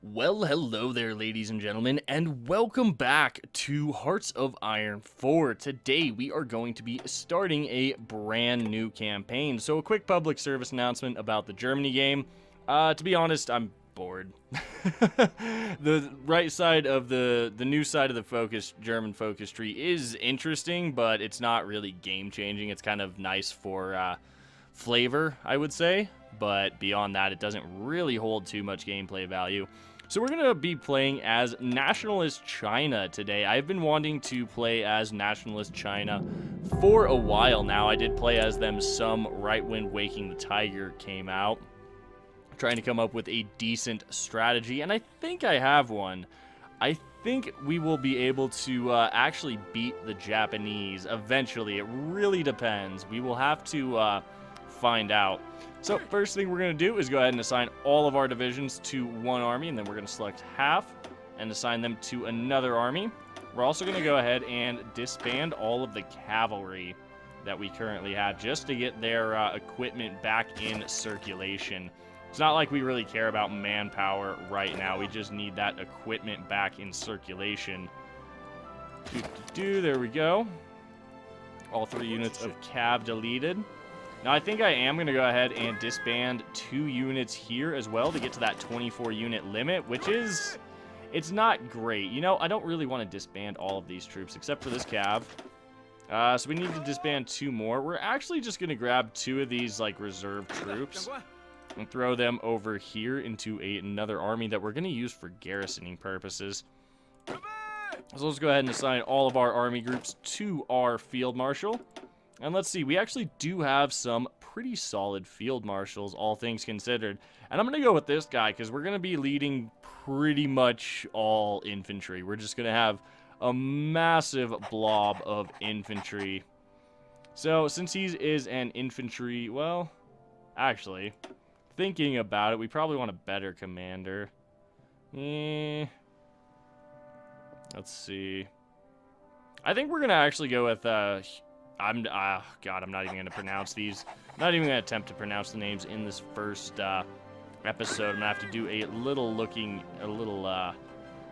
Well, hello there, ladies and gentlemen, and welcome back to Hearts of Iron 4. Today, we are going to be starting a brand new campaign. So, a quick public service announcement about the Germany game. To be honest, I'm bored. The right side of the new side of the German focus tree is interesting, but it's not really game-changing. It's kind of nice for flavor, I would say. But beyond that, it doesn't really hold too much gameplay value. So we're going to be playing as Nationalist China today. I've been wanting to play as Nationalist China for a while now. I did play as them some right when Waking the Tiger came out, trying to come up with a decent strategy, and I think I have one. I think we will be able to actually beat the Japanese eventually. It really depends. We will have to find out. So first thing we're going to do is go ahead and assign all of our divisions to one army, and then we're going to select half and assign them to another army. We're also going to go ahead and disband all of the cavalry that we currently have just to get their equipment back in circulation. It's not like we really care about manpower right now. We just need that equipment back in circulation. There we go. All 3 units of cav deleted. Now, I think I am going to go ahead and disband 2 units here as well to get to that 24-unit limit, which is, it's not great. You know, I don't really want to disband all of these troops except for this cav. So we need to disband 2 more. We're actually just going to grab 2 of these, like, reserve troops and throw them over here into another army that we're going to use for garrisoning purposes. So let's go ahead and assign all of our army groups to our field marshal. And let's see, we actually do have some pretty solid field marshals, all things considered. And I'm going to go with this guy because we're going to be leading pretty much all infantry. We're just going to have a massive blob of infantry. So since he is an infantry, well, actually, thinking about it, we probably want a better commander. Let's see. I think we're going to actually go with... God, I'm not even going to pronounce these. I'm not even going to attempt to pronounce the names in this first episode. I'm going to have to do a little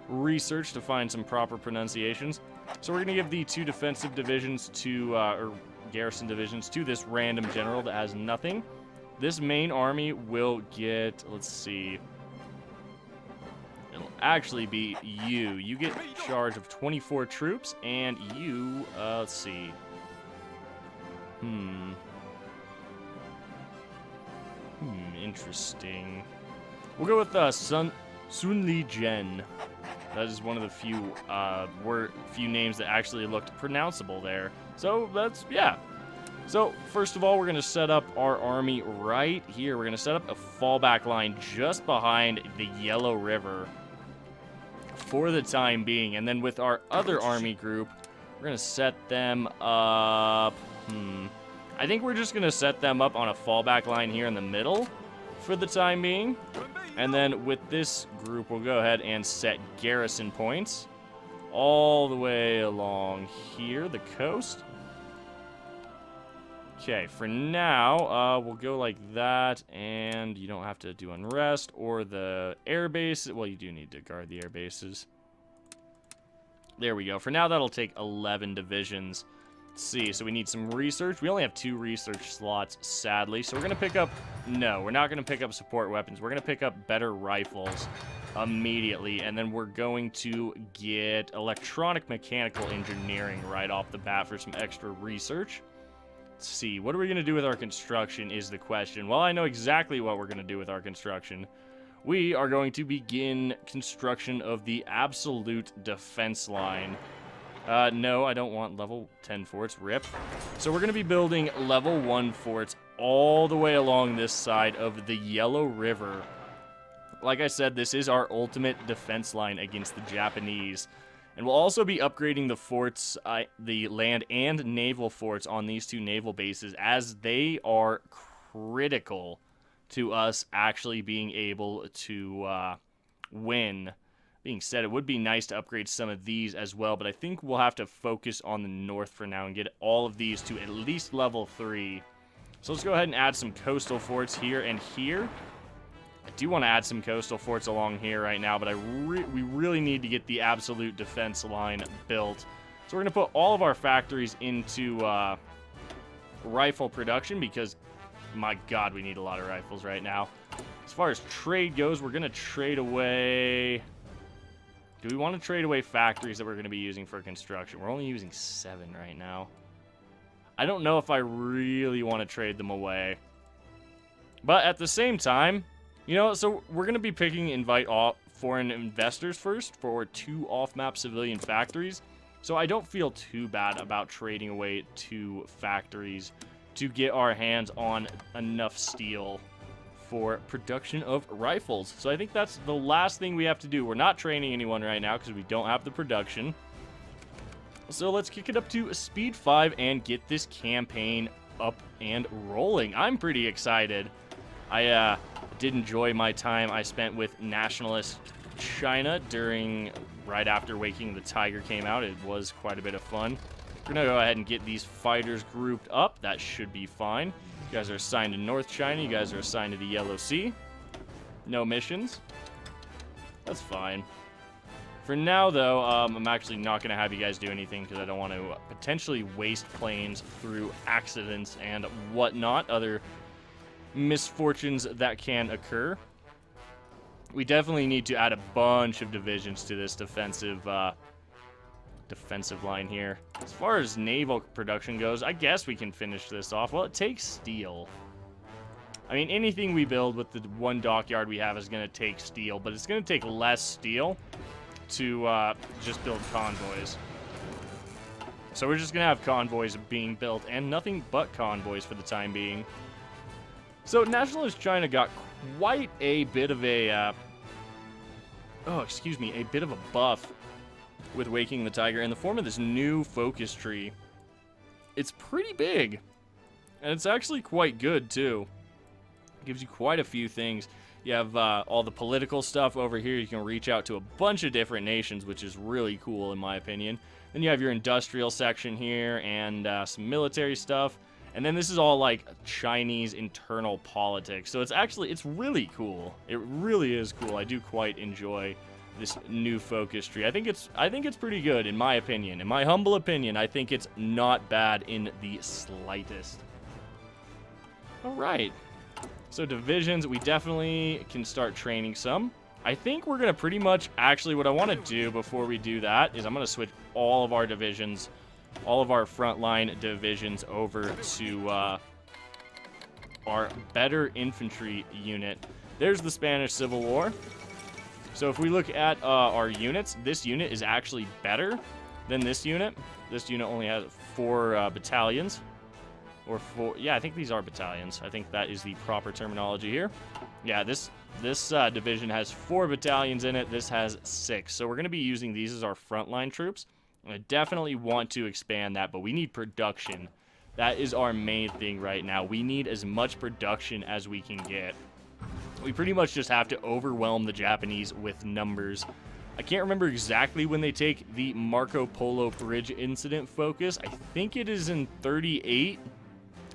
research to find some proper pronunciations. So we're going to give the 2 defensive divisions to, or garrison divisions to this random general that has nothing. This main army will get, let's see. It'll actually be you. You get charge of 24 troops, and you, let's see. Interesting. We'll go with Sun Li Zhen. That is one of the few names that actually looked pronounceable there. So that's, yeah. So first of all, we're going to set up our army right here. We're going to set up a fallback line just behind the Yellow River for the time being. And then with our other army group, we're going to set them up... I think we're just going to set them up on a fallback line here in the middle for the time being. And then with this group, we'll go ahead and set garrison points all the way along here, the coast. Okay, for now, we'll go like that, and you don't have to do unrest or the air base. Well, you do need to guard the air bases. There we go. For now, that'll take 11 divisions. Let's see, so we need some research. We only have 2 research slots, sadly. So we're going to pick up... No, we're not going to pick up support weapons. We're going to pick up better rifles immediately. And then we're going to get electronic mechanical engineering right off the bat for some extra research. Let's see, what are we going to do with our construction is the question. Well, I know exactly what we're going to do with our construction. We are going to begin construction of the absolute defense line. No, I don't want level 10 forts, rip. So we're going to be building level 1 forts all the way along this side of the Yellow River. Like I said, this is our ultimate defense line against the Japanese. And we'll also be upgrading the forts, the land and naval forts on these 2 naval bases, as they are critical to us actually being able to win. Being said, it would be nice to upgrade some of these as well, but I think we'll have to focus on the north for now and get all of these to at least level 3. So let's go ahead and add some coastal forts here and here. I do want to add some coastal forts along here right now, but we really need to get the absolute defense line built. So we're going to put all of our factories into rifle production because, my God, we need a lot of rifles right now. As far as trade goes, we're going to trade away... Do we want to trade away factories that we're going to be using for construction? We're only using 7 right now. I don't know if I really want to trade them away. But at the same time, you know, so we're going to be picking invite foreign investors first for 2 off-map civilian factories. So I don't feel too bad about trading away 2 factories to get our hands on enough steel for production of rifles. So I think that's the last thing we have to do. We're not training anyone right now because we don't have the production. So let's kick it up to speed 5 and get this campaign up and rolling. I'm pretty excited. I did enjoy my time I spent with Nationalist China right after Waking the Tiger came out. It was quite a bit of fun. We're gonna go ahead and get these fighters grouped up. That should be fine. You guys are assigned to North China. You guys are assigned to the Yellow Sea. No missions. That's fine. For now, though, I'm actually not going to have you guys do anything because I don't want to potentially waste planes through accidents and whatnot, other misfortunes that can occur. We definitely need to add a bunch of divisions to this defensive line here. As far as naval production goes, I guess we can finish this off. Well, it takes steel. I mean, anything we build with the 1 dockyard we have is going to take steel, but it's going to take less steel to just build convoys. So we're just going to have convoys being built, and nothing but convoys for the time being. So Nationalist China got quite a bit of a, a bit of a buff with Waking the Tiger in the form of this new focus tree. It's pretty big, and it's actually quite good too. It gives you quite a few things. You have all the political stuff over here. You can reach out to a bunch of different nations, which is really cool in my opinion. Then you have your industrial section here and some military stuff. And then this is all like Chinese internal politics. So it's really cool. It really is cool. I do quite enjoy this new focus tree. I think it's pretty good in my opinion. In my humble opinion, I think it's not bad in the slightest. All right. So divisions, we definitely can start training some. I think we're going to pretty much, actually what I want to do before we do that is I'm going to switch all of our divisions, all of our frontline divisions over to our better infantry unit. There's the Spanish Civil War. So if we look at our units, this unit is actually better than this unit. This unit only has 4 battalions. Or 4, yeah, I think these are battalions. I think that is the proper terminology here. Yeah, this division has 4 battalions in it. This has 6. So we're going to be using these as our frontline troops. I definitely want to expand that, but we need production. That is our main thing right now. We need as much production as we can get. We pretty much just have to overwhelm the Japanese with numbers. I can't remember exactly when they take the Marco Polo Bridge incident focus. I think it is in 38.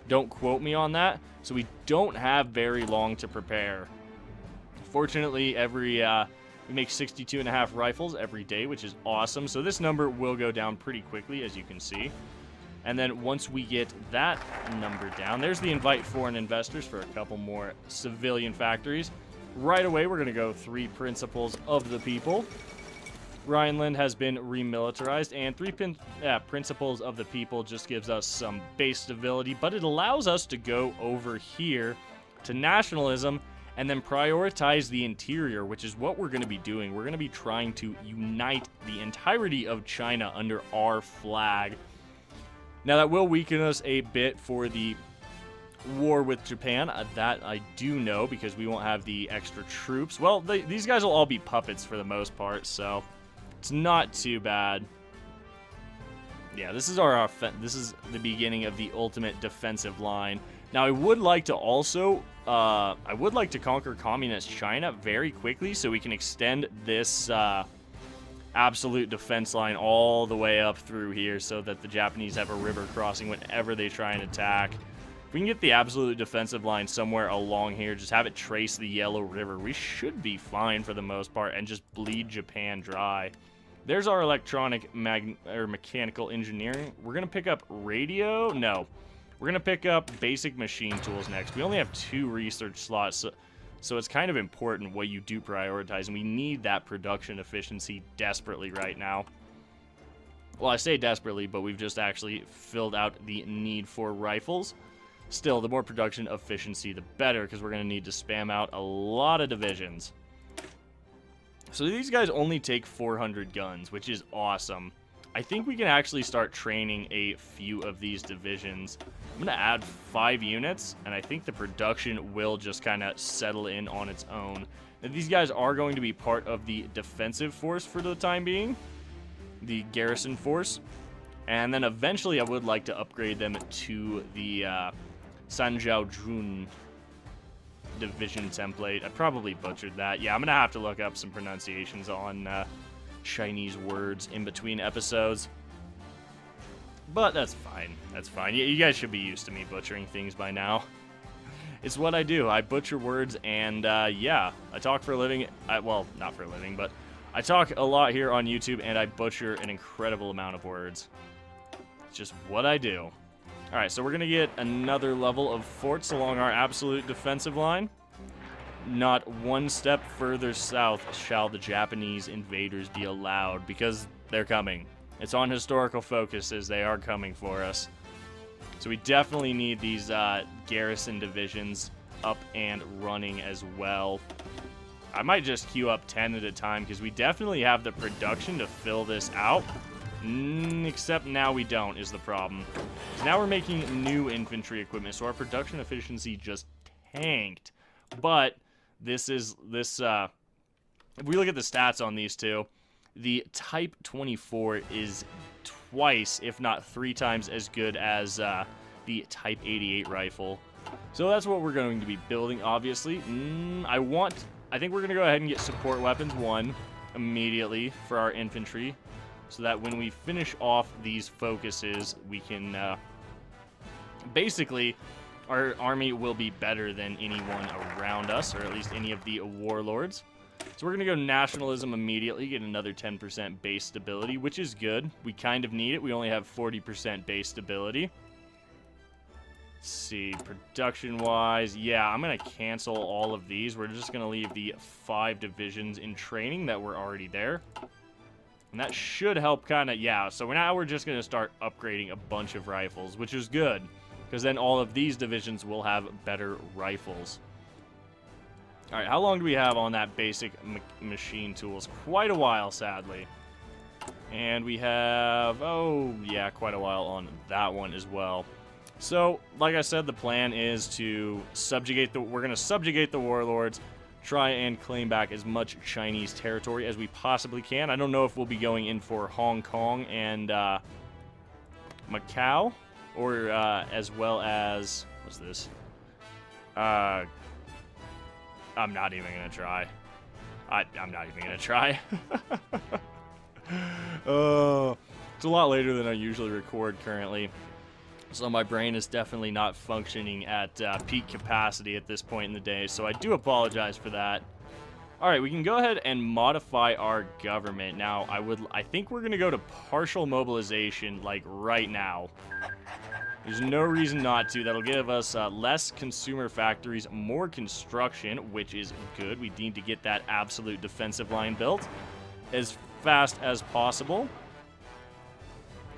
Don't quote me on that. So we don't have very long to prepare. Fortunately, we make 62.5 rifles every day, which is awesome. So this number will go down pretty quickly, as you can see. And then once we get that number down, there's the invite foreign investors for a couple more civilian factories. Right away, we're going to go 3 principles of the people. Rhineland has been remilitarized, and 3 principles of the people just gives us some base stability, but it allows us to go over here to nationalism and then prioritize the interior, which is what we're going to be doing. We're going to be trying to unite the entirety of China under our flag. Now, that will weaken us a bit for the war with Japan. That I do know because we won't have the extra troops. Well, these guys will all be puppets for the most part, so it's not too bad. Yeah, this is this is the beginning of the ultimate defensive line. Now, I would like to also, conquer Communist China very quickly so we can extend this absolute defense line all the way up through here so that the Japanese have a river crossing whenever they try and attack. we can get the absolute defensive line somewhere along here, just have it trace the Yellow River, we should be fine for the most part and just bleed Japan dry. There's our electronic mechanical engineering. We're going to pick up radio. No. We're going to pick up basic machine tools next. We only have 2 research slots, so it's kind of important what you do prioritize, and we need that production efficiency desperately right now. Well, I say desperately, but we've just actually filled out the need for rifles. Still, the more production efficiency, the better, because we're going to need to spam out a lot of divisions. So these guys only take 400 guns, which is awesome. I think we can actually start training a few of these divisions. I'm going to add 5 units, and I think the production will just kind of settle in on its own. Now, these guys are going to be part of the defensive force for the time being, the garrison force, and then eventually I would like to upgrade them to the Sanjiao-Jun division template. I probably butchered that. Yeah, I'm gonna have to look up some pronunciations on Chinese words in between episodes, but that's fine. That's fine. You guys should be used to me butchering things by now. It's what I do. I butcher words, and yeah, I talk for a living. Well, not for a living, but I talk a lot here on YouTube, and I butcher an incredible amount of words. It's just what I do. Alright, so we're going to get another level of forts along our absolute defensive line. Not one step further south shall the Japanese invaders be allowed, because they're coming. It's on historical focuses. They are coming for us. So we definitely need these garrison divisions up and running as well. I might just queue up 10 at a time, because we definitely have the production to fill this out. Except now we don't, is the problem. So now we're making new infantry equipment, so our production efficiency just tanked. But if we look at the stats on these two, the Type 24 is twice, if not 3 times as good as the Type 88 rifle. So that's what we're going to be building, obviously. I think we're going to go ahead and get support weapons 1 immediately for our infantry, so that when we finish off these focuses, we can, basically, our army will be better than anyone around us, or at least any of the warlords. So we're going to go nationalism immediately, get another 10% base stability, which is good. We kind of need it. We only have 40% base stability. Let's see, production-wise, yeah, I'm going to cancel all of these. We're just going to leave the 5 divisions in training that were already there. And that should help kind of, yeah, so now we're just going to start upgrading a bunch of rifles, which is good, because then all of these divisions will have better rifles. All right, how long do we have on that basic machine tools? Quite a while, sadly. And we have, oh, yeah, quite a while on that one as well. So, like I said, the plan is to we're going to subjugate the warlords, try and claim back as much Chinese territory as we possibly can. I don't know if we'll be going in for Hong Kong and Macau, or as well as, what's this? I'm not even going to try. I'm not even going to try. It's a lot later than I usually record currently, so my brain is definitely not functioning at peak capacity at this point in the day, so I do apologize for that. Alright, we can go ahead and modify our government. Now, I think we're going to go to partial mobilization, like, right now. There's no reason not to. That'll give us less consumer factories, more construction, which is good. We need to get that absolute defensive line built as fast as possible.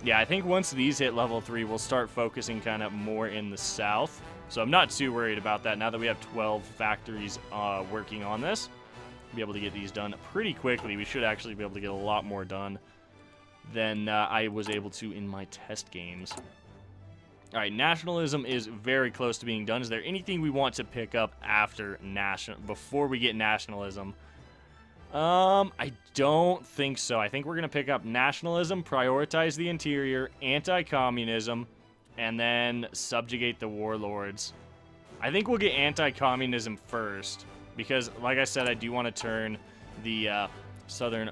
Yeah, I think once these hit level 3, we'll start focusing kind of more in the south. So I'm not too worried about that now that we have 12 factories working on this. Be able to get these done pretty quickly. We should actually be able to get a lot more done than I was able to in my test games. All right, nationalism is very close to being done. Is there anything we want to pick up after before we get nationalism? I don't think so. I think we're going to pick up nationalism, prioritize the interior, anti-communism, and then subjugate the warlords. I think we'll get anti-communism first, because, like I said, I do want to turn the southern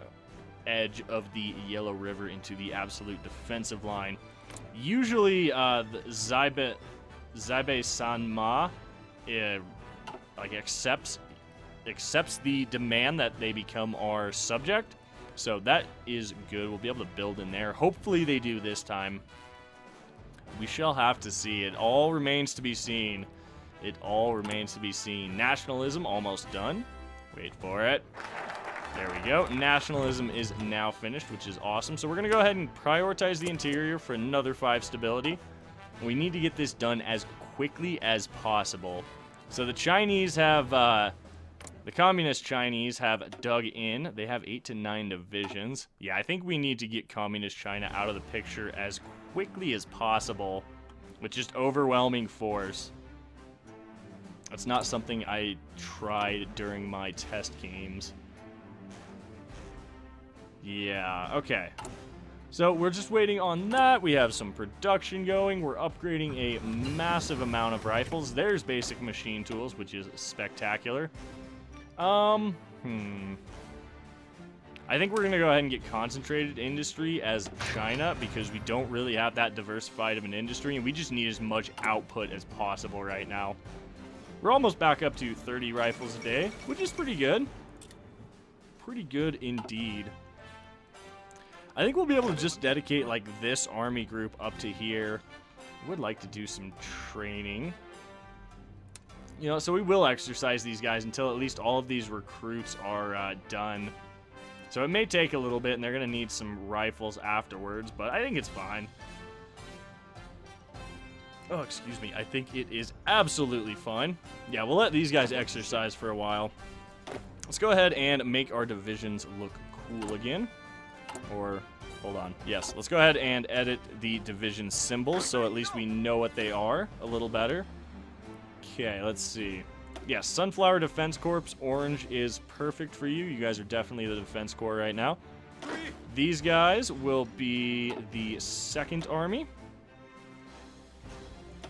edge of the Yellow River into the absolute defensive line. Usually, the Zaibe Sanma like accepts the demand that they become our subject. So that is good. We'll be able to build in there. Hopefully they do this time. We shall have to see. It all remains to be seen. It all remains to be seen. Nationalism almost done. Wait for it. There we go. Nationalism is now finished, which is awesome. So we're going to go ahead and prioritize the interior for another 5 stability. We need to get this done as quickly as possible. So the Chinese have, the Communist Chinese have dug in. They have 8 to 9 divisions. Yeah, I think we need to get Communist China out of the picture as quickly as possible with just overwhelming force. That's not something I tried during my test games. Yeah, okay. So we're just waiting on that. We have some production going. We're upgrading a massive amount of rifles. There's basic machine tools, which is spectacular. I think we're going to go ahead and get concentrated industry as China because we don't really have that diversified of an industry, and we just need as much output as possible right now. We're almost back up to 30 rifles a day, which is pretty good. Pretty good indeed. I think we'll be able to just dedicate like this army group up to here. I would like to do some training. You know, so we will exercise these guys until at least all of these recruits are done. So it may take a little bit, and they're going to need some rifles afterwards, but I think it's fine. Oh, excuse me. I think it is absolutely fine. Yeah, we'll let these guys exercise for a while. Let's go ahead and make our divisions look cool again. Or, hold on. Yes, let's go ahead and edit the division symbols so at least we know what they are a little better. Okay, let's see. Yes, Sunflower Defense Corps, orange is perfect for you. You guys are definitely the Defense Corps right now. These guys will be the 2nd Army.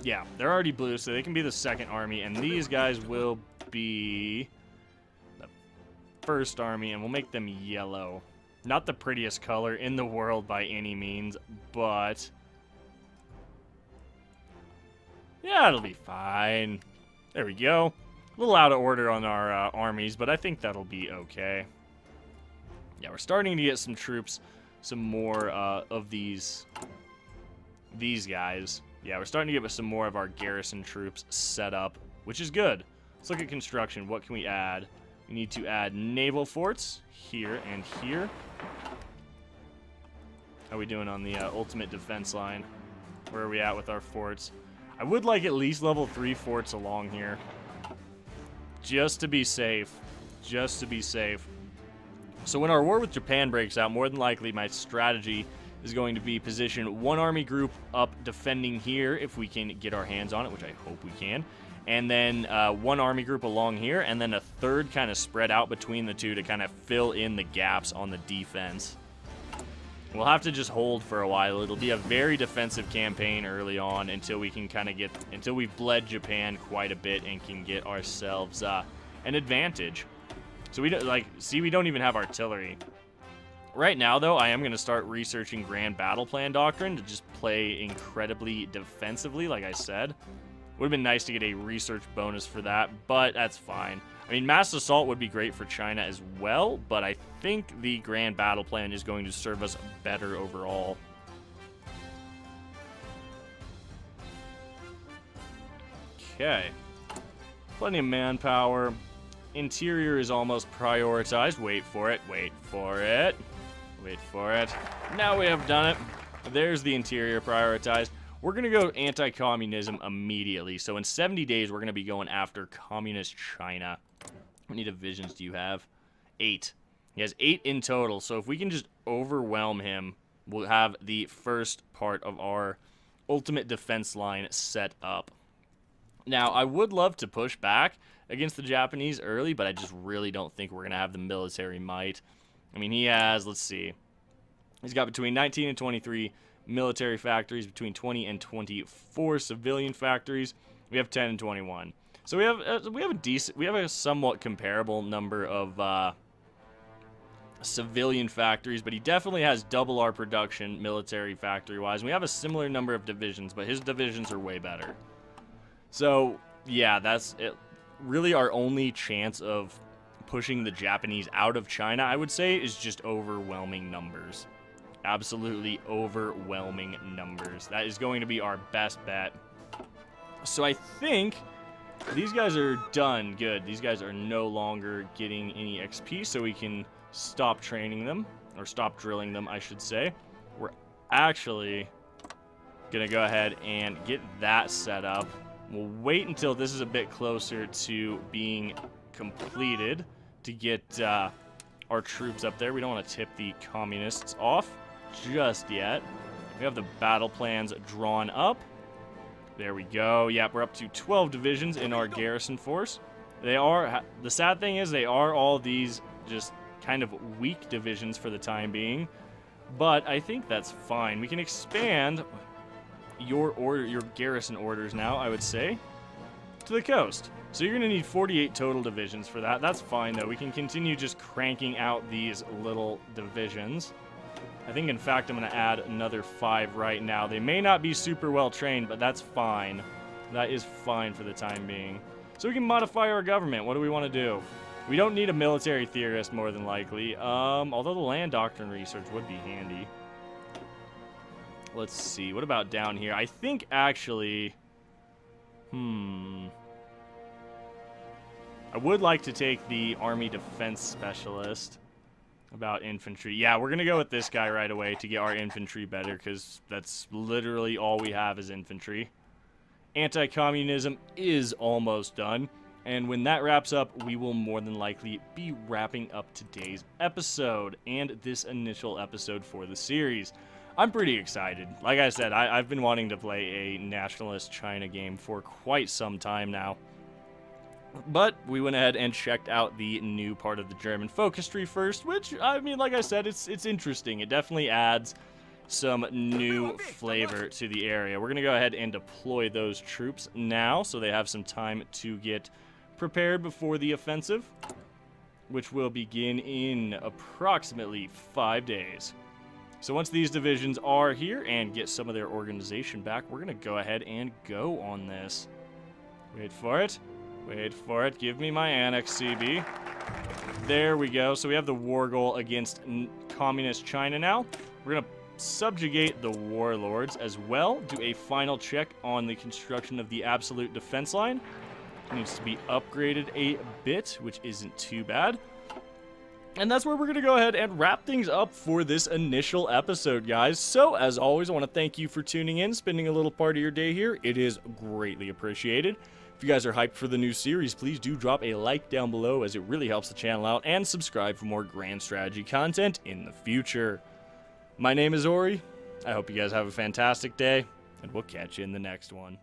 Yeah, they're already blue, so they can be the 2nd Army. And these guys will be the 1st Army, and we'll make them yellow. Not the prettiest color in the world by any means, but yeah, it'll be fine. There we go. A little out of order on our armies, but I think that'll be okay. Yeah, we're starting to get some troops, some more of these guys. Yeah, we're starting to get some more of our garrison troops set up, which is good. Let's look at construction. What can we add? We need to add naval forts here and here. How are we doing on the ultimate defense line? Where are we at with our forts? I would like at least level 3 forts along here. Just to be safe. Just to be safe. So when our war with Japan breaks out, more than likely my strategy is going to be position 1 army group up defending here if we can get our hands on it, which I hope we can. And then 1 army group along here, and then a 3rd kind of spread out between the 2 to kind of fill in the gaps on the defense. We'll have to just hold for a while. It'll be a very defensive campaign early on until we can kind of get, until we've bled Japan quite a bit and can get ourselves an advantage. So we don't, like, see, we don't even have artillery. Right now, though, I am going to start researching Grand Battle Plan Doctrine to just play incredibly defensively, like I said. Would have been nice to get a research bonus for that, but that's fine. I mean, mass assault would be great for China as well, but I think the Grand Battle Plan is going to serve us better overall. Okay. Plenty of manpower. Interior is almost prioritized. Wait for it. Wait for it. Wait for it. Now we have done it. There's the interior prioritized. We're going to go anti-communism immediately. So in 70 days, we're going to be going after communist China. How many divisions do you have? 8. He has 8 in total. So if we can just overwhelm him, we'll have the first part of our ultimate defense line set up. Now, I would love to push back against the Japanese early, but I just really don't think we're going to have the military might. I mean, he has, let's see, he's got between 19 and 23 military factories, between 20 and 24 civilian factories. We have 10 and 21. So we have a somewhat comparable number of civilian factories, but he definitely has double our production military factory-wise. We have a similar number of divisions, but his divisions are way better. So, yeah, that's it. Really our only chance of pushing the Japanese out of China, I would say, is just overwhelming numbers. Absolutely overwhelming numbers. That is going to be our best bet. So I think these guys are done. Good. These guys are no longer getting any XP, so we can stop training them, or stop drilling them, I should say. We're actually gonna go ahead and get that set up. We'll wait until this is a bit closer to being completed to get our troops up there. We don't want to tip the communists off just yet. We have the battle plans drawn up. There we go. Yep, we're up to 12 divisions in our garrison force. They are, the sad thing is they are all these just kind of weak divisions for the time being, but I think that's fine. We can expand your garrison orders now, I would say, to the coast. So you're going to need 48 total divisions for that. That's fine, though. We can continue just cranking out these little divisions. I think, in fact, I'm going to add another 5 right now. They may not be super well trained, but that's fine. That is fine for the time being. So we can modify our government. What do we want to do? We don't need a military theorist, more than likely. Although the land doctrine research would be handy. Let's see. What about down here? I think, actually... I would like to take the Army Defense Specialist about infantry. Yeah, we're going to go with this guy right away to get our infantry better, because that's literally all we have is infantry. Anti-communism is almost done, and when that wraps up, we will more than likely be wrapping up today's episode and this initial episode for the series. I'm pretty excited. Like I said, I've been wanting to play a Nationalist China game for quite some time now. But we went ahead and checked out the new part of the German focus tree first, which, I mean, like I said, it's interesting. It definitely adds some new flavor to the area. We're going to go ahead and deploy those troops now, so they have some time to get prepared before the offensive, which will begin in approximately 5 days. So once these divisions are here and get some of their organization back, we're going to go ahead and go on this. Wait for it. Wait for it. Give me my annex, CB. There we go. So we have the war goal against Communist China now. We're going to subjugate the warlords as well. Do a final check on the construction of the absolute defense line. It needs to be upgraded a bit, which isn't too bad. And that's where we're going to go ahead and wrap things up for this initial episode, guys. So, as always, I want to thank you for tuning in, spending a little part of your day here. It is greatly appreciated. If you guys are hyped for the new series, please do drop a like down below, as it really helps the channel out, and subscribe for more grand strategy content in the future. My name is Ori. I hope you guys have a fantastic day, and we'll catch you in the next one.